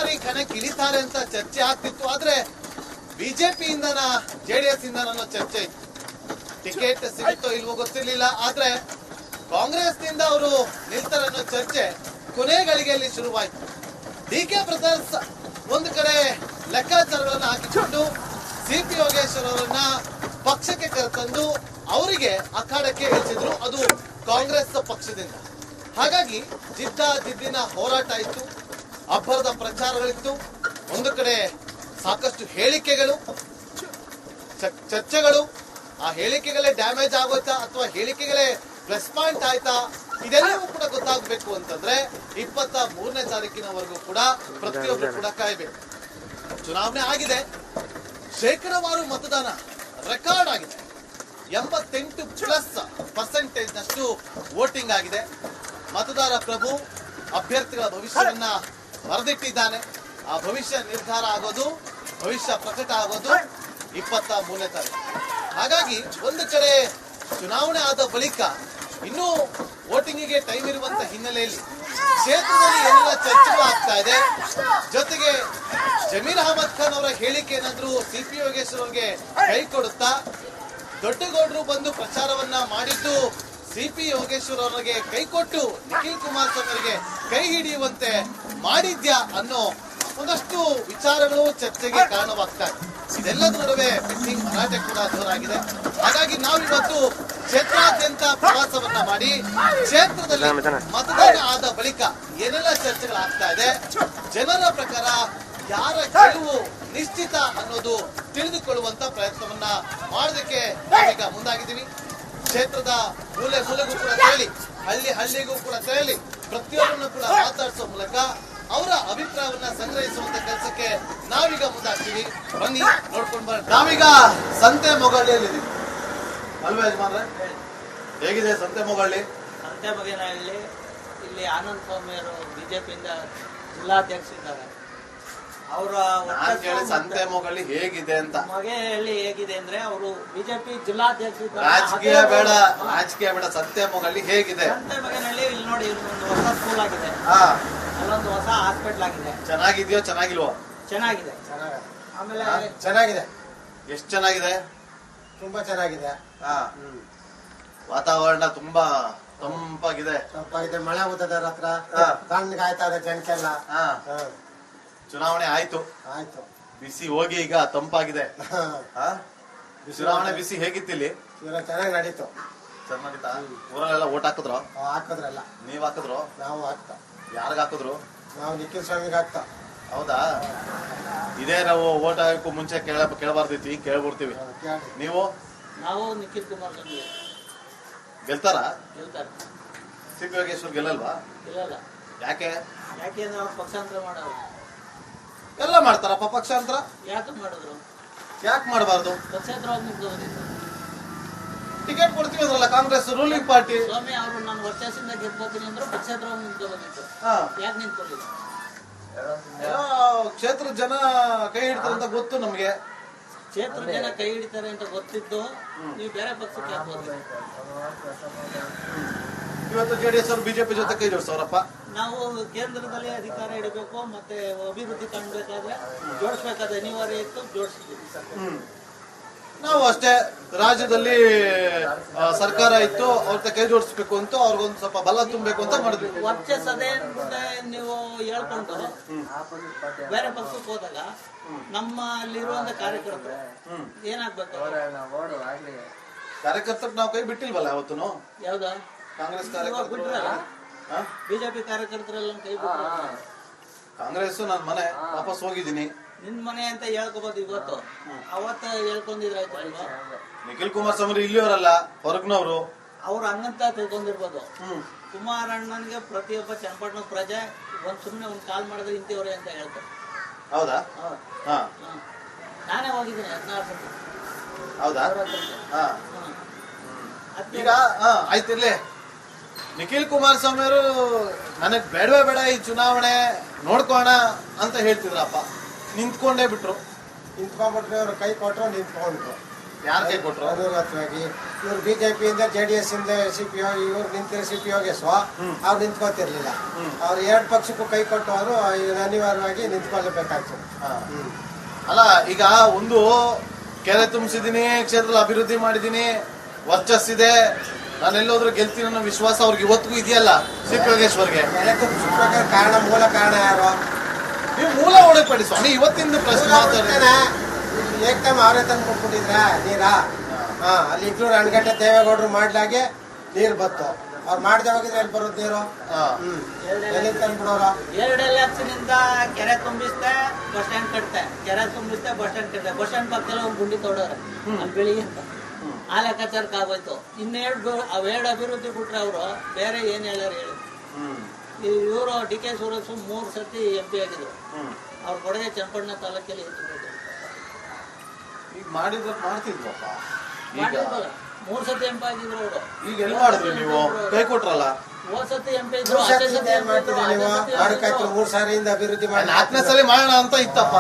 ಬಾರಿ ಕಣಕ್ಕೆ ಇಳಿತಾರೆ ಅಂತ ಚರ್ಚೆ ಆಗ್ತಿತ್ತು. ಆದ್ರೆ ಬಿಜೆಪಿಯಿಂದನ ಜೆಡಿಎಸ್ ಇಂದ ಅನ್ನೋ ಚರ್ಚೆ ಇತ್ತು. ಟಿಕೆಟ್ ಸಿಗುತ್ತೋ ಇಲ್ವೋ ಗೊತ್ತಿರ್ಲಿಲ್ಲ. ಆದ್ರೆ ಕಾಂಗ್ರೆಸ್ ನಿಂದ ಅವರು ನಿಲ್ತಾರೆ ಅನ್ನೋ ಚರ್ಚೆ ಕೊನೆ ಗಳಿಗೆಯಲ್ಲಿ ಶುರುವಾಯಿತು. ಡಿ.ಕೆ. ಬ್ರದರ್ಸ್ ಒಂದು ಕಡೆ ಲೆಕ್ಕಾಚಾರಗಳನ್ನು ಹಾಕಿಕೊಂಡು ಸಿ.ಪಿ. ಯೋಗೇಶ್ವರ್ ಅವರನ್ನ ಪಕ್ಷಕ್ಕೆ ಕರೆತಂದು ಅವರಿಗೆ ಅಖಾಡಕ್ಕೆ ಇಳಿಸಿದ್ರು. ಅದು ಕಾಂಗ್ರೆಸ್ ಪಕ್ಷದಿಂದ. ಹಾಗಾಗಿ ಜಿದ್ದಿನ ಹೋರಾಟ ಇತ್ತು, ಅಬ್ಬರದ ಪ್ರಚಾರಗಳಿತ್ತು. ಒಂದು ಕಡೆ ಸಾಕಷ್ಟು ಹೇಳಿಕೆಗಳು, ಚರ್ಚೆಗಳು. ಆ ಹೇಳಿಕೆಗಳೇ ಡ್ಯಾಮೇಜ್ ಆಗೋಯ್ತಾ ಅಥವಾ ಹೇಳಿಕೆಗಳೇ ಪ್ಲಸ್ ಪಾಯಿಂಟ್ ಆಯ್ತಾ, ಇದೆಲ್ಲವೂ ಕೂಡ ಗೊತ್ತಾಗಬೇಕು ಅಂತಂದ್ರೆ 23ನೇ ತಾರೀಕಿನವರೆಗೂ ಕೂಡ ಪ್ರತಿಯೊಬ್ಬರು ಕೂಡ ಕಾಯಬೇಕು. ಚುನಾವಣೆ ಆಗಿದೆ, ಶೇಕಡಾವಾರು ಮತದಾನ ರೆಕಾರ್ಡ್ ಆಗಿದೆ. 88+% ನಷ್ಟು ವೋಟಿಂಗ್ ಆಗಿದೆ. ಮತದಾರ ಪ್ರಭು ಅಭ್ಯರ್ಥಿಗಳ ಭವಿಷ್ಯವನ್ನ ಬರೆದಿಟ್ಟಿದ್ದಾನೆ. ಆ ಭವಿಷ್ಯ ನಿರ್ಧಾರ ಆಗೋದು, ಭವಿಷ್ಯ ಪ್ರಕಟ ಆಗೋದು 23ನೇ ತಾರೀಕು. ಹಾಗಾಗಿ ಒಂದು ಕಡೆ ಚುನಾವಣೆ ಆದ ಬಳಿಕ ಇನ್ನೂ ವೋಟಿಂಗಿಗೆ ಟೈಮ್ ಇರುವಂತ ಹಿನ್ನೆಲೆಯಲ್ಲಿ ಕ್ಷೇತ್ರದಲ್ಲಿ ಎಲ್ಲ ಚರ್ಚೆಗಳು ಆಗ್ತಾ ಇದೆ. ಜೊತೆಗೆ ಜಮೀರ್ ಅಹಮದ್ ಖಾನ್ ಅವರ ಹೇಳಿಕೆ ಏನಾದ್ರೂ ಸಿ.ಪಿ. ಯೋಗೇಶ್ವರ್ ಅವರಿಗೆ ಕೈ ಕೊಡುತ್ತಾ, ದೊಡ್ಡಗೌಡರು ಬಂದು ಪ್ರಚಾರವನ್ನ ಮಾಡಿದ್ದು ಸಿ.ಪಿ. ಯೋಗೇಶ್ವರ್ ಅವರಿಗೆ ಕೈ ಕೊಟ್ಟು ನಿಖಿಲ್ ಕುಮಾರಸ್ವಾಮಿ ಅವರಿಗೆ ಕೈ ಹಿಡಿಯುವಂತೆ ಮಾಡಿದ್ಯಾ ಅನ್ನೋ ಒಂದಷ್ಟು ವಿಚಾರಗಳು ಚರ್ಚೆಗೆ ಕಾರಣವಾಗ್ತಾ ಇದೆ. ಇದೆಲ್ಲದ ನಡುವೆ ಬೆಟ್ಟಿಂಗ್ ಮರಾಠೆ ಕೂಡ ಜೋರಾಗಿದೆ. ಹಾಗಾಗಿ ನಾವಿವತ್ತು ಕ್ಷೇತ್ರಾದ್ಯಂತ ಪ್ರವಾಸವನ್ನ ಮಾಡಿ ಕ್ಷೇತ್ರದಲ್ಲಿ ಮತದಾನ ಆದ ಬಳಿಕ ಏನೆಲ್ಲ ಚರ್ಚೆಗಳಾಗ್ತಾ ಇದೆ, ಜನರ ಪ್ರಕಾರ ಯಾರ ಗೆಲುವು ನಿಶ್ಚಿತ ಅನ್ನೋದು ತಿಳಿದುಕೊಳ್ಳುವಂತ ಪ್ರಯತ್ನವನ್ನ ಮಾಡೋದಕ್ಕೆ ನಾವೀಗ ಮುಂದಾಗಿದ್ದೀವಿ. ಕ್ಷೇತ್ರದ ಮೂಲೆ ಮೂಲೆಗೂ ಕೂಡ ತೆರಳಿ, ಹಳ್ಳಿಗೂ ಕೂಡ ತೆರಳಿ ಪ್ರತಿಯೊಬ್ಬರನ್ನು ಕೂಡ ಮಾತಾಡಿಸುವ ಮೂಲಕ ಅವರ ಅಭಿಪ್ರಾಯವನ್ನ ಸಂಗ್ರಹಿಸುವಂತ ಕೆಲಸಕ್ಕೆ ನಾವೀಗ ಮುಂದಾಗ್ತೀವಿ. ಬನ್ನಿ ನೋಡ್ಕೊಂಡು ಬರೋಣ. ನಾವೀಗ ಸಂತೆ ಮೊಗಳ್ಳಿಯಲ್ಲಿದ್ದೀವಿ ಅಲ್ವೇ ಯಜಮಾನ್ರೆ? ಹೇಗಿದೆ ಸಂತೆ ಮೊಗಳ್ಳಿ? ಸಂತೆ ಮೊಗೇನಹಳ್ಳಿ ಇಲ್ಲಿ ಆನಂದ್ ಸ್ವಾಮಿ ಅವರು ಬಿಜೆಪಿಯಿಂದ ಜಿಲ್ಲಾಧ್ಯಕ್ಷರಿದ್ದಾರೆ. ಅವರ ಸಂತೆ ಮೊಗಳ್ಳಿ ಹೇಗಿದೆ ಅಂತ. ಮೊಗೇನಹಳ್ಳಿ ಹೇಗಿದೆ ಅಂದ್ರೆ ಅವರು ಬಿಜೆಪಿ ಜಿಲ್ಲಾಧ್ಯಕ್ಷ. ರಾಜಕೀಯ ಬೇಡ, ಸಂತೆ ಮೊಗಳ್ಳಿ ಹೇಗಿದೆ? ಸಂತೆ ಮೊಗೇನಹಳ್ಳಿ ಇಲ್ಲಿ ನೋಡಿ, ಒಂದು ಹೊಸ ಸ್ಕೂಲ್ ಆಗಿದೆ, ಅಲ್ಲೊಂದು ಹೊಸ ಹಾಸ್ಪಿಟಲ್ ಆಗಿದೆ. ಚೆನ್ನಾಗಿದೆಯೋ ಚೆನ್ನಾಗಿಲ್ವೋ? ಚೆನ್ನಾಗಿದೆ. ಆಮೇಲೆ ಚೆನ್ನಾಗಿದೆ. ಎಷ್ಟು ಚೆನ್ನಾಗಿದೆ? ತುಂಬಾ ಚೆನ್ನಾಗಿದೆ. ವಾತಾವರಣ ತುಂಬಾ ತಂಪಾಗಿದೆ. ಮಳೆ ಆಗುತ್ತದೆ ಹತ್ರ, ಕಣ್ಣಿಗೆ ಆಯ್ತಾ ಇದೆ ಜನಕ್ಕೆಲ್ಲ. ಚುನಾವಣೆ ಆಯ್ತು, ಬಿಸಿ ಹೋಗಿ ಈಗ ತಂಪಾಗಿದೆ. ಚುನಾವಣೆ ಬಿಸಿ ಹೇಗಿತ್ತಿಲ್ಲಿ? ಚೆನ್ನಾಗಿ ನಡೀತು. ಚೆನ್ನಾಗಿತ್ತಾ? ಊರಲ್ಲೆಲ್ಲ ಓಟ್ ಹಾಕಿದ್ರು? ಹಾಕಿದ್ರಲ್ಲ. ನೀವ್ ಹಾಕಿದ್ರು? ನಾವು ಹಾಕ್ತಾ. ಯಾರಿಗ ಹಾಕಿದ್ರು? ನಾವು ನಿಖಿಲ್ ಸ್ವಾಮಿಗೆ ಹಾಕ್ತಾ. ಹೌದಾ? ಇದೇ ನಾವು ಓಟ್ ಹಾಕಕ್ಕೂ ಮುಂಚೆ ಕೇಳಬಾರ್ದೈತಿ, ಕೇಳ್ಬಿಡ್ತೀವಿ. ನೀವು? ನಾವು ನಿಖಿಲ್ ಕುಮಾರಸ್ವಾಮಿ ಗೆಲ್ತಾರ? ಗೆಲ್ತಾರೆ. ಸಿ.ಪಿ. ಯೋಗೇಶ್ವರ್ ಗೆಲ್ಲಲ್ವಾ? ಗೆಲ್ಲಲ್ಲ. ಯಾಕೆಂದ್ರೆ ಅವ್ರು ಪಕ್ಷಾಂತರ ಮಾಡೋರು. ಎಲ್ಲ ಮಾಡ್ತಾರಪ್ಪ ಪಕ್ಷಾಂತರ. ಯಾಕೆ ಮಾಡಿದ್ರು? ಯಾಕೆ ಮಾಡಬಾರ್ದು? ಪಕ್ಷೇತರವಾಗಿ ನಿಂತ್ಕೊಂಡಿದ್ರು. ಟಿಕೆಟ್ ಕೊಡ್ತೀವಿ ಅಂದ್ರಲ್ಲ ಕಾಂಗ್ರೆಸ್ ರೂಲಿಂಗ್ ಪಾರ್ಟಿ. ಸ್ವಾಮಿ ಅವರು ನಾನು ವರ್ಷದಿಂದ ಗೆದ್ಕೋತೀನಿ ಅಂದ್ರೆ ಪಕ್ಷೇತರವಾಗಿ ನಿಂತ್ಕೊಂಡಿದ್ರು. ಯಾಕೆ ನಿಂತ್ಕೊಂಡಿದ್ರು? ಕ್ಷೇತ್ರ ಜನ ಕೈ ಹಿಡ್ತಾರೆ ಅಂತ ಗೊತ್ತು ನಮ್ಗೆ. ಕ್ಷೇತ್ರ ಜನ ಕೈ ಹಿಡಿತಾರೆ ಅಂತ ಗೊತ್ತಿದ್ದು ನೀವು ಬೇರೆ ಪಕ್ಷಕ್ಕೆ ಹಾಕ್ಬೋದು. ಇವತ್ತು ಜೆಡಿಎಸ್ ಅವರು ಬಿಜೆಪಿ ಜೊತೆ ಕೈ ಜೋಡಿಸೋರಪ್ಪ. ನಾವು ಕೇಂದ್ರದಲ್ಲಿ ಅಧಿಕಾರ ಇಡಬೇಕು, ಮತ್ತೆ ಅಭಿವೃದ್ಧಿ ಕಾಣಬೇಕಾದ್ರೆ ಜೋಡಿಸ್ಬೇಕಾದ್ರೆ ಅನಿವಾರ್ಯ ಇತ್ತು, ಜೋಡಿಸ್ತೀವಿ. ನಾವು ಅಷ್ಟೇ ರಾಜ್ಯದಲ್ಲಿ ಸರ್ಕಾರ ಇತ್ತು, ಅವ್ರ ಕೈ ಜೋಡಿಸ್ಬೇಕು ಅಂತ ಅವ್ರಿಗೊಂದು ಸ್ವಲ್ಪ ಬಲ ತುಂಬಬೇಕು ಅಂತ ಮಾಡಿದ್ವಿ. ವರ್ಚಸ್ಸದೇ ನೀವು ಹೇಳ್ಕೊಂಡು ಬೇರೆ ಪಕ್ಷಕ್ಕೆ ಹೋದಾಗ ನಮ್ಮಲ್ಲಿರುವಂತ ಕಾರ್ಯಕರ್ತರು ಏನಾಗ್ಬೇಕು? ಕಾರ್ಯಕರ್ತರು ನಾವು ಕೈ ಬಿಟ್ಟಿಲ್ವಲ್ಲ ಯಾವತ್ತು. ಯಾವ್ದ ಕಾಂಗ್ರೆಸ್ ಕಾರ್ಯಕರ್ತರು ಬಿಜೆಪಿ ಕಾರ್ಯಕರ್ತರೆಲ್ಲ ಕೈ ಬಿಟ್ಟು ಕಾಂಗ್ರೆಸ್ ನನ್ನ ಮನೆ ವಾಪಸ್ ಹೋಗಿದ್ದೀನಿ. ನಿನ್ ಮನೆ ಅಂತ ಹೇಳ್ಕೋಬಹುದು. ಇವತ್ತು ಅವತ್ತ ಹೇಳ್ಕೊಂಡಿದ್ರಾಯ್ತು. ನಿಖಿಲ್ ಕುಮಾರಸ್ವಾಮಿ ಇಲ್ಲಿಯವರಲ್ಲ, ಹೊರಗ್ನವ್ರು. ಅವ್ರು ಹಂಗಂತ ತಿಳ್ಕೊಂಡಿರ್ಬೋದು. ಕುಮಾರಣ್ಣನ್ಗೆ ಪ್ರತಿಯೊಬ್ಬ ಚನ್ನಪಟ್ಟಣ ಪ್ರಜೆ ಸುಮ್ನೆ ಒಂದ್ ಕಾಲ್ ಮಾಡಿದ್ರೆ ಇಂತಿವ್ರೆ ಅಂತ ಹೇಳ್ತಾರೆ. ಹೌದಾ? ನಾನೇ ಹೋಗಿದ್ದೀನಿ 16 ಸತಿ. ಹೌದಾ? ಈಗ ಆಯ್ತಿರ್ಲಿ. ನಿಖಿಲ್ ಕುಮಾರಸ್ವಾಮಿ ಅವರು ನನಗ್ ಬೇಡವೇ ಬೇಡ ಈ ಚುನಾವಣೆ, ನೋಡ್ಕೋಣ ಅಂತ ಹೇಳ್ತಿದ್ರಪ್ಪ. ನಿಂತ್ಕೊಂಡೇ ಬಿಟ್ರು. ನಿಂತ್ಕೊಂಡ್ಬಿಟ್ರೆ ಅವ್ರು ಕೈ ಕೊಟ್ರು, ನಿಂತ್ಕೊಂಡ್ರು. ಯಾರ ಕೈ ಕೊಟ್ರು? ಅನುರತ್ವಾಗಿ ಇವ್ರು ಬಿಜೆಪಿ ಇಂದ JDS ಇಂದ CPO ಇವ್ರು ನಿಂತಿರೋ CP ಯೋಗೇಶ್ವ ಅವ್ರು ನಿಂತ್ಕೋತಿರ್ಲಿಲ್ಲ. ಅವ್ರು 2 ಪಕ್ಷಕ್ಕೂ ಕೈ ಕೊಟ್ಟವರು ಅನಿವಾರ್ಯವಾಗಿ ನಿಂತ್ಕೊಳ್ಬೇಕಾಗ್ತದೆ. ಅಲ್ಲ, ಈಗ ಒಂದು ಕೆರೆ ತುಂಬಿಸಿದೀನಿ, ಕ್ಷೇತ್ರದ ಅಭಿವೃದ್ಧಿ ಮಾಡಿದೀನಿ, ವರ್ಚಸ್ಸಿದೆ, ನಾನೆಲ್ಲೋದ್ರೂ ಗೆಲ್ತೀನಿ ಅನ್ನೋ ವಿಶ್ವಾಸ ಅವ್ರಿಗೆ ಇವತ್ತಿಗೂ ಇದೆಯಲ್ಲ CP ಯೋಗೇಶ್ವರ್ಗೆ. ಕಾರಣ ಮೂಲ ಕಾರಣ ಯಾರು? ನೀವು ಮೂಲ ಒಳಪಡಿ ಸ್ವಾಮಿ. ಇವತ್ತಿಂದ ಪ್ರಶ್ನೆ ಮಾತಾಡ್ತಾನೆ ಏಕ್ದಮ್ ಅವರೇ ತಂದು ಕೊಟ್ಬಿಟ್ಟಿದ್ರ ನೀರ. ಅಲ್ಲಿ ಇಟ್ಲೂರು ಅಣಗಟ್ಟೆ ದೇವೇಗೌಡರು ಮಾಡ್ಲಾಗೆ ನೀರು ಬತ್ತು. ಅವ್ರು ಮಾಡ್ದೆ ಹೋಗಿದ್ರೆ ಎಲ್ಲಿ ಬರೋದು ನೀರು? ಎಲ್ಲಿ ತಂದ್ಬಿಡೋರು? 2 ಲಕ್ಷದಿಂದ ಕೆರೆ ತುಂಬಿಸ್ತೆ, ಬಸ್ ಸ್ಟ್ಯಾಂಡ್ ಕಟ್ತೆ, ಕೆರೆ ತುಂಬಿಸ್ತೆ, ಬಸ್ ಸ್ಟ್ಯಾಂಡ್ ಕಟ್ತೆ, ಬಸ್ ಸ್ಟ್ಯಾಂಡ್ ಪಕ್ಕದಲ್ಲಿ ಒಂದು ಗುಂಡಿ ತೋಡೋರೆ ಅಲ್ಲಿ ಬೆಳಿಗ್ಗೆ ಅಂತ. ಆ ಲೆಕ್ಕಾಚಾರಕ್ಕೆ ಆಗೋಯ್ತು. ಅವೆರಡು ಅಭಿವೃದ್ಧಿ ಬಿಟ್ರೆ ಅವರು ಬೇರೆ ಏನ್ ಹೇಳ್ಯಾರ ಹೇಳಿ. ಇವರು DK ಸುರೇಶ್ 3 ಸತಿ MP ಆಗಿದ್ರು. ಅವ್ರ ಕೊಡುಗೆ ಚನ್ನಪಟ್ಟಣ ತಾಲೂಕಲ್ಲಿ ಈಗ ಮಾಡಿದ್ರೆ ಮಾಡ್ತಿದ್ವಪ್ಪ. ಈಗ 3 ಸತಿ MP ಆಗಿದ್ರು ಅವರು. ಈಗ ಎಲ್ಲಿ ಮಾಡಿದ್ರಿ ನೀವು? ಕೈ ಕೊಟ್ರಲ್ಲ. 3 ಸತಿ MP ಇದ್ರು. 3 ಸಾರಿಯಿಂದ ಅಭಿವೃದ್ಧಿ ಮಾಡಿ 4ನೇ ಸಲ ಮಾಡೋಣ ಅಂತ ಇತ್ತಪ್ಪ.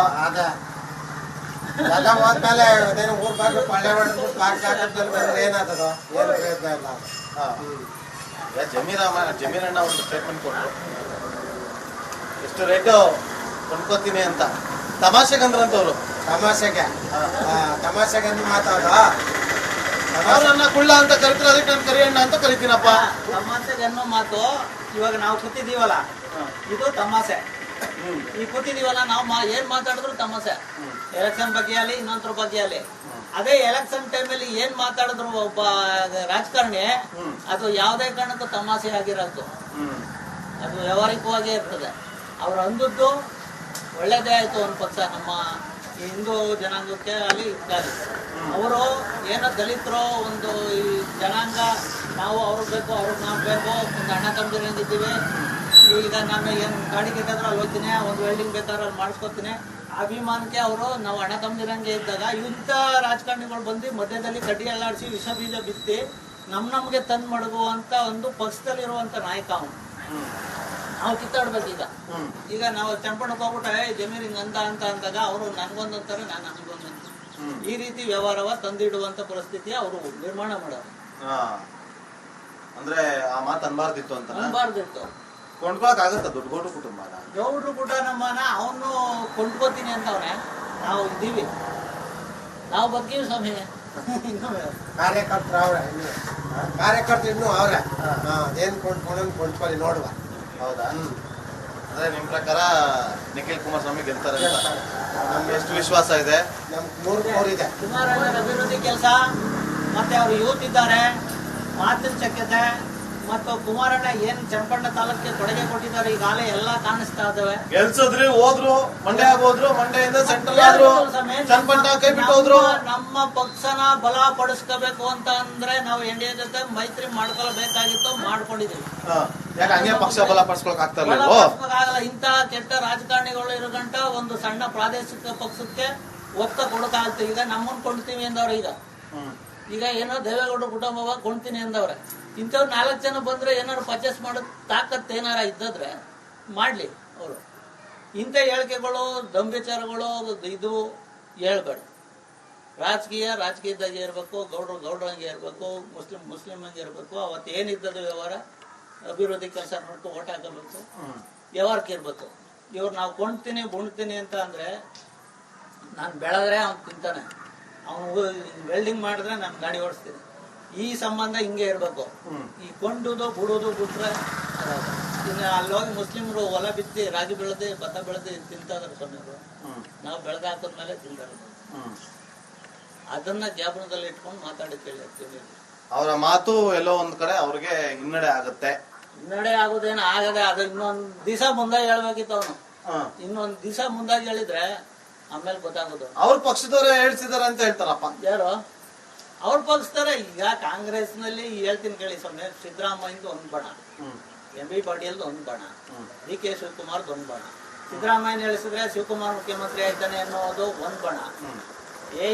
ಎಲ್ಲ ಹೋದ್ಮೇಲೆ ಅದೇನೋ ಊರ್ ಬಾಗ್ಲು ಪಳ್ಳೆ ಹೊಡೆದ್ಬಿಟ್ಟು ಬಾಗ್ಲು ಹಾಕಿದ್ಮೇಲೆ ಬಂದ್ರೆ ಏನಾದದು? ಏನು ಪ್ರಯತ್ನ ಇಲ್ಲ. ಜಮೀರಣ್ಣ ಒಂದು ಸ್ಟೇಟ್ಮೆಂಟ್ ಕೊಟ್ಟರು, ಎಷ್ಟು ರೇಟು ಕೊಂಡ್ಕೋತೀನಿ ಅಂತ. ತಮಾಷೆಗಂದ್ರಂತವ್ರು. ತಮಾಷೆಗಂದು ಮಾತಾಡ ಅವ್ರನ್ನ ಕುಳ್ಳ ಅಂತ ಕರಿತೀರ, ಅದಕ್ಕೆ ನಾನು ಕರಿಯಣ್ಣ ಅಂತ ಕರಿತೀನಪ್ಪ. ತಮಾಷೆಗನ್ನೋ ಮಾತು. ಇವಾಗ ನಾವು ಕೂತಿದೀವಲ್ಲ, ಇದು ತಮಾಷೆ. ಈ ಕೂತಿದೀವಲ್ಲ, ನಾವು ಏನ್ ಮಾತಾಡಿದ್ರು ತಮಾಷೆ. ಎಲೆಕ್ಷನ್ ಬಗ್ಗೆ ಆಗಲಿ, ಇನ್ನೊಂದ್ರ ಬಗ್ಗೆ ಆಗಲಿ. ಅದೇ ಎಲೆಕ್ಷನ್ ಟೈಮಲ್ಲಿ ಏನ್ ಮಾತಾಡಿದ್ರು ಒಬ್ಬ ರಾಜಕಾರಣಿ, ಅದು ಯಾವುದೇ ಕಾರಣಕ್ಕೂ ತಮಾಷೆ ಆಗಿರೋದು. ಅದು ವ್ಯವಹಾರಿಕವಾಗೇ ಇರ್ತದೆ. ಅವ್ರು ಅಂದದ್ದು ಒಳ್ಳೇದೇ ಆಯ್ತು ಒಂದು ಪಕ್ಷ ನಮ್ಮ ಹಿಂದೂ ಜನಾಂಗಕ್ಕೆ ಅಲ್ಲಿ ಇದ್ದಾಗಲಿ. ಅವರು ಏನೋ ದಲಿತರು ಒಂದು ಈ ಜನಾಂಗ, ನಾವು ಅವ್ರಿಗೆ ಬೇಕು, ಅವ್ರಿಗೆ ನಾವು ಬೇಕು, ಒಂದು ಅಣ್ಣ ತಮ್ಮದಿರಂಗಿದ್ದೀವಿ. ಈಗ ನಾನು ಏನು ಗಾಡಿ ಬೇಕಾದ್ರೆ ಅಲ್ಲಿ ಹೋಗ್ತೀನಿ, ಒಂದು ವೆಲ್ಡಿಂಗ್ ಬೇಕಾದ್ರೆ ಅಲ್ಲಿ ಮಾಡಿಸ್ಕೊತೀನಿ. ಅಭಿಮಾನಕ್ಕೆ ಅವರು ನಾವು ಅಣ್ಣ ತಮ್ಮದಿರಂಗೆ ಇದ್ದಾಗ ಇಂಥ ರಾಜಕಾರಣಿಗಳು ಬಂದು ಮಧ್ಯದಲ್ಲಿ ಕಡ್ಡಿ ಅಲ್ಲಾಡಿಸಿ ವಿಷ ಬೀಜ ಬಿತ್ತಿ ನಮ್ಗೆ ತಂದು ಮಡಗುವಂತ ಒಂದು ಪಕ್ಷದಲ್ಲಿರುವಂತ ನಾಯಕ ಅವನು. ನಾವು ಕಿತ್ತಾಡ್ಬೇಕೀಗ. ಈಗ ನಾವು ಚನ್ನಪಟ್ಟಣಕ್ಕೆ ಹೋಗ್ಬಿಟ್ಟೆ ಜಮೀರ್ ಹಿಂಗಂತ ಅಂತ ಅಂದಾಗ ಅವರು ನನ್ಗೊಂದು ಅಂತಾರೆ, ನಾನು ನನ್ಗೊಂದು ಅಂತ. ಈ ರೀತಿ ವ್ಯವಹಾರವ ತಂದಿಡುವಂತ ಪರಿಸ್ಥಿತಿ ಅವರು ನಿರ್ಮಾಣ ಮಾಡೋರು. ಅಂದ್ರೆ ಆ ಮಾತು ಅನ್ಬಾರ್ದಿತ್ತು ಅಂತ. ಅನ್ಬಾರ್ದಿತ್ತು. ಕೊಂಡ್ಕೊಳಕ್ ಆಗತ್ತ ದೊಡ್ಡ ಗೌಡ್ರ ಕುಟುಂಬ. ಗೌಡ್ರ ಕುಟುಂಬನ ಅವನು ಕೊಂಡ್ಕೋತೀನಿ ಅಂತವನೆ. ನಾವು ಇದ್ದೀವಿ, ನಾವು ಬಗ್ಗೀವಿ ಸ್ವಾಮಿ. ಕಾರ್ಯಕರ್ತರು ಇನ್ನೂ ಅವ್ರೆ. ಅದೇನ್ ಕೊಂಡ್ಕೊಳ್ಳಿ ನೋಡುವ. ಹೌದಾ? ಅಂದ್ರೆ ನಿಮ್ ಪ್ರಕಾರ ನಿಖಿಲ್ ಕುಮಾರಸ್ವಾಮಿ ಗೆಲ್ತಾರೆ ಅಂತ ನಮ್ಗೆ ಎಷ್ಟು ವಿಶ್ವಾಸ ಇದೆ? ನಮ್ಗೆ 3 ಇದೆ. ಕುಮಾರಣ್ಣ ಅಭಿವೃದ್ಧಿ ಕೆಲಸ, ಮತ್ತೆ ಅವ್ರು ಯೂತ್ ಇದ್ದಾರೆ, ಮಾತಿನ ಶಕ್ಯತೆ, ಮತ್ತು ಕುಮಾರಣ್ಣ ಏನ್ ಚನ್ನಪಟ್ಟಣ ತಾಲೂಕಿಗೆ ಕೊಡುಗೆ ಕೊಟ್ಟಿದ್ದಾರೆ ಈಗಾಗಲೇ ಎಲ್ಲಾ ಕಾಣಿಸ್ತಾ ಇದಾವೆ. ಗೆಲ್ಸಿದ್ರಿ, ಹೋದ್ರು, ಮಂಡ್ಯ ಹೋದ್ರು, ಮಂಡ್ಯದಿಂದ ಸೆಂಟ್ರಲ್ ಆದ್ರು, ಚನ್ನಪಟ್ಟಣ ಕೈ ಬಿಟ್ಟು ಹೋದ್ರು. ನಮ್ಮ ಪಕ್ಷನ ಬಲ ಪಡಿಸ್ಕೋಬೇಕು ಅಂತ ಅಂದ್ರೆ ನಾವು NDA ಜೊತೆ ಮೈತ್ರಿ ಮಾಡ್ಕೊಳ್ಬೇಕಾಗಿತ್ತು, ಮಾಡ್ಕೊಂಡಿದೀವಿ. ಯಾಕೆ ಹಂಗೆ ಪಕ್ಷ ಬಲ ಪಡಿಸ್ಕೊಳಕ್ ಆಗ್ತಾ ಆಗಲ್ಲ. ಇಂತ ಕೆಟ್ಟ ರಾಜಕಾರಣಿಗಳು ಇರೋಗಂಟ ಒಂದು ಸಣ್ಣ ಪ್ರಾದೇಶಿಕ ಪಕ್ಷಕ್ಕೆ ಒತ್ತ ಕೊಡಕಾಗ್ತದೆ. ಈಗ ನಮ್ಮನ್ನ ಕೊಂಡ್ತೀವಿ ಅಂದವ್ರೆ. ಈಗ ಏನೋ ದೇವೇಗೌಡರ ಕುಟುಂಬ ಕೊಂಡ್ತೀನಿ ಅಂದವ್ರೆ. ಇಂಥವ್ರು 4 ಜನ ಬಂದ್ರೆ ಏನಾದ್ರು ಪರ್ಚೇಸ್ ಮಾಡೋದು ತಾಕತ್ ಏನಾರ ಇದ್ದದ್ರೆ ಮಾಡ್ಲಿ. ಅವರು ಇಂಥ ಹೇಳಿಕೆಗಳು, ದಂಬಿಚಾರಗಳು ಇದು ಹೇಳ್ಬೇಡ. ರಾಜಕೀಯದಾಗೆ ಇರ್ಬೇಕು, ಗೌಡ್ರಂಗೆ ಇರ್ಬೇಕು, ಮುಸ್ಲಿಂಗೆ ಇರ್ಬೇಕು. ಅವತ್ತು ಏನಿದ್ದದು ವ್ಯವಹಾರ, ಅಭಿವೃದ್ಧಿ ಕೆಲಸ ನೋಡ್ಕೊಂಡು ಓಟ್ ಹಾಕಬೇಕು, ವ್ಯವಹಾರಕ್ಕೆ ಇರ್ಬೇಕು. ಇವ್ರು ನಾವು ಕೊಂಡ್ತೀನಿ ಬುಣ್ತೀನಿ ಅಂತ ಅಂದ್ರೆ, ನಾನು ಬೆಳೆದ್ರೆ ಅವ್ನು ತಿಂತಾನೆ, ಅವನು ವೆಲ್ಡಿಂಗ್ ಮಾಡಿದ್ರೆ ನಾನು ಗಾಡಿ ಓಡಿಸ್ತೀನಿ. ಈ ಸಂಬಂಧ ಹಿಂಗೆ ಇರ್ಬೇಕು. ಈ ಕೊಂಡುದು ಬಿಡುದು ಬಿಟ್ರೆ ಇನ್ನು ಅಲ್ಲಿ ಹೋಗಿ ಮುಸ್ಲಿಮ್ರು ಹೊಲ ಬಿತ್ತಿ ರಾಗಿ ಬೆಳೆದು ಭತ್ತ ಬೆಳೆದು ತಿಂತಾದ್ರೆ ಸ್ವಾಮಿಗಳು, ನಾವು ಬೆಳೆದ ಹಾಕಿದ್ಮೇಲೆ ತಿಂತಾರೆ. ಅದನ್ನ ಜ್ಞಾಪನದಲ್ಲಿ ಇಟ್ಕೊಂಡು ಮಾತಾಡಿ ಕೇಳಿರ್ತೀವಿ. ಅವರ ಮಾತು ಎಲ್ಲೋ ಒಂದ್ ಕಡೆ ಅವ್ರಿಗೆ ಹಿನ್ನಡೆ ಆಗುತ್ತೆ. ಹಿನ್ನಡೆ ಆಗೋದೇನು ಆಗದೆ. ಅದು ಇನ್ನೊಂದ್ ದಿವಸ ಮುಂದಾಗಿ ಹೇಳ್ಬೇಕಿತ್ತು ಅವನು. ಇನ್ನೊಂದ್ ದಿವಸ ಮುಂದಾಗಿ ಹೇಳಿದ್ರೆ ಆಮೇಲೆ ಗೊತ್ತಾಗೋದು. ಅವ್ರ ಪಕ್ಷದವ್ರೆ ಹೇಳ್ಸಿದಾರೆ ಅಂತ ಹೇಳ್ತಾರಪ್ಪ. ಯಾರು ಅವ್ರ ಪಕ್ಷದವ್ರೆ? ಈಗ ಕಾಂಗ್ರೆಸ್ ನಲ್ಲಿ ಹೇಳ್ತೀನಿ ಕೇಳಿ ಸ್ವಾಮಿ, ಸಿದ್ದರಾಮಯ್ಯಂದು ಒಂದ್ ಬಣ, MB ಪಾಟೀಲ್ದು ಒಂದ್ ಬಣ, DK ಶಿವಕುಮಾರ್ದು ಒಂದ್ ಬಣ. ಸಿದ್ದರಾಮಯ್ಯ ಹೇಳಿಸಿದ್ರೆ ಶಿವಕುಮಾರ್ ಮುಖ್ಯಮಂತ್ರಿ ಆಯ್ತಾನೆ ಅನ್ನೋದು ಒಂದ್ ಬಣ.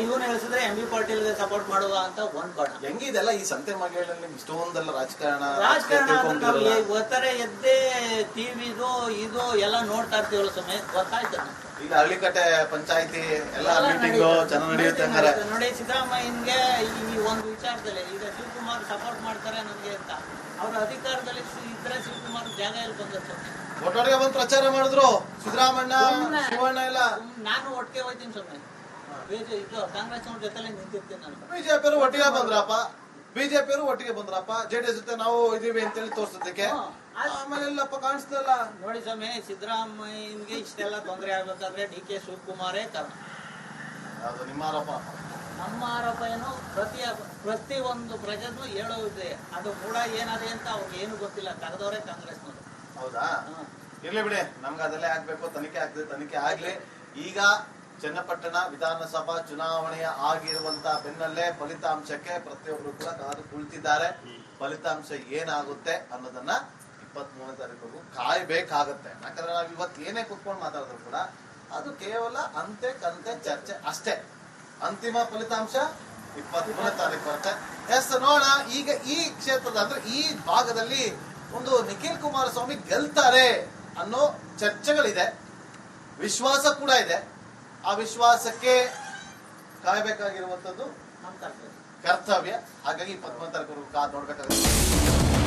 ಇವನು ಹೇಳಿಸಿದ್ರೆ ಎಂ ಬಿ ಪಾಟೀಲ್ಗೆ ಸಪೋರ್ಟ್ ಮಾಡುವ ಅಂತ ಒಂದ್ ಬಣ. ಹೆಂಗಿದೆಲ್ಲ ಈ ಸಂತೆ ಮಗೆಯಲ್ಲಿ ಇಷ್ಟೊಂದೆಲ್ಲ ರಾಜಕಾರಣ ಒತ್ತಾರೆ ಎದ್ದೆ ಟಿವಿದು ಇದು ಎಲ್ಲ ನೋಡ್ತಾ ಇರ್ತೀವಲ್ಲ ಸಮಯ ಗೊತ್ತಾಯ್ತು. ಈಗ ಹಳ್ಳಿಕಟ್ಟೆ ಪಂಚಾಯತಿ ಎಲ್ಲ ಮೀಟಿಂಗ್ ಚೆನ್ನಾಗಿ ನಡೆಯುತ್ತೆ ಹಂಗಾರೆ. ನೋಡಿ ಸಿದ್ದರಾಮಯ್ಯನ್ಗೆ ಈ ಒಂದು ವಿಚಾರದಲ್ಲಿ ಈಗ ಶಿವಕುಮಾರ್ ಸಪೋರ್ಟ್ ಮಾಡ್ತಾರೆ ನನಗೆ ಅಂತ ಅವ್ರ ಅಧಿಕಾರದಲ್ಲಿ ಇದ್ರೆ ಶಿವಕುಮಾರ್ ಜಾಗ ಎಲ್ಲಿ ಬಂದದ್ದು? ಒಟ್ಟೊಟ್ಟಿಗೆ ಬಂದು ಪ್ರಚಾರ ಮಾಡಿದ್ರು ಸಿದ್ದರಾಮಣ್ಣ ಶಿವಣ್ಣ ಎಲ್ಲ. ನಾನು ಒಟ್ಟಿಗೆ ಹೋಯ್ತೀನಿ ಸುಮ್ಮನೆ ಇದು ಕಾಂಗ್ರೆಸ್ ಅವ್ರ ಜೊತೆಲೆ ನಿಂತಿರ್ತೀನಿ ನಾನು. ಬಿಜೆಪಿ ಒಟ್ಟಿಗೆ ಬಂದ್ರಪ್ಪ, ಬಿಜೆಪಿ ಒಟ್ಟಿಗೆ ಬಂದ್ರಪ್ಪ, ಜೆಡಿಎಸ್ ಜೊತೆ ನಾವು ಇದೀವಿ ಅಂತೇಳಿ ತೋರ್ಸೋದಕ್ಕೆ. ಆಮೇಲೆ ಎಲ್ಲಪ್ಪ ಕಾಣಿಸ್ತಲ್ಲ. ನೋಡಿ ಸ್ವಾಮಿ, ಸಿದ್ದರಾಮಯ್ಯನ್ಗೆ ಇಷ್ಟೆಲ್ಲ ತೊಂದರೆ ಆಗ್ಬೇಕಾದ್ರೆ ಡಿ ಕೆ ಶಿವಕುಮಾರೇ ಕಾರಣ. ಅದು ನಿಮ್ಮ ಆರೋಪ? ನಮ್ಮ ಆರೋಪ ಏನು, ಪ್ರತಿ ಒಂದು ಪ್ರಜೆನೂ ಹೇಳೋದಿದೆ. ಅದು ಕೂಡ ಏನಾದೆ ಅಂತ ಅವ್ರಿಗೆ ಏನು ಗೊತ್ತಿಲ್ಲ, ಕರೆದವರೇ ಕಾಂಗ್ರೆಸ್ನವರು. ಹೌದಾ? ಇರ್ಲಿ ಬಿಡಿ, ನಮ್ಗೆ ಅದೆಲ್ಲೇ ಆಗ್ಬೇಕು, ತನಿಖೆ ಆಗ್ತದೆ, ತನಿಖೆ ಆಗ್ಲಿ. ಈಗ ಚನ್ನಪಟ್ಟಣ ವಿಧಾನಸಭಾ ಚುನಾವಣೆಯ ಆಗಿರುವಂತ ಬೆನ್ನಲ್ಲೇ ಫಲಿತಾಂಶಕ್ಕೆ ಪ್ರತಿಯೊಬ್ಬರು ಕೂಡ ಕಾದು ಕುಳಿತಿದ್ದಾರೆ. ಫಲಿತಾಂಶ ಏನಾಗುತ್ತೆ ಅನ್ನೋದನ್ನ 23ನೇ ತಾರೀಕು ಕಾಯ್ಬೇಕಾಗತ್ತೆ. ಯಾಕಂದ್ರೆ ನಾವು ಇವತ್ತು ಏನೇ ಕುತ್ಕೊಂಡು ಮಾತಾಡಿದ್ರು ಕೂಡ ಅದು ಕೇವಲ ಅಂತೆ ಕಂತೆ ಚರ್ಚೆ ಅಷ್ಟೇ. ಅಂತಿಮ ಫಲಿತಾಂಶ 23ನೇ ತಾರೀಕು ಬರುತ್ತೆ. ಎಸ್, ನೋಡೋಣ. ಈಗ ಈ ಕ್ಷೇತ್ರದ ಅಂದ್ರೆ ಈ ಭಾಗದಲ್ಲಿ ಒಂದು ನಿಖಿಲ್ ಕುಮಾರಸ್ವಾಮಿ ಗೆಲ್ತಾರೆ ಅನ್ನೋ ಚರ್ಚೆಗಳಿದೆ, ವಿಶ್ವಾಸ ಕೂಡ ಇದೆ. ಆ ವಿಶ್ವಾಸಕ್ಕೆ ಕಾಯಬೇಕಾಗಿರುವಂತದ್ದು ನಮ್ಮ ಕರ್ತವ್ಯ. ಹಾಗಾಗಿ 23ನೇ ತಾರೀಕು ಕಾದು ನೋಡ್ಬೇಕಾಗುತ್ತೆ.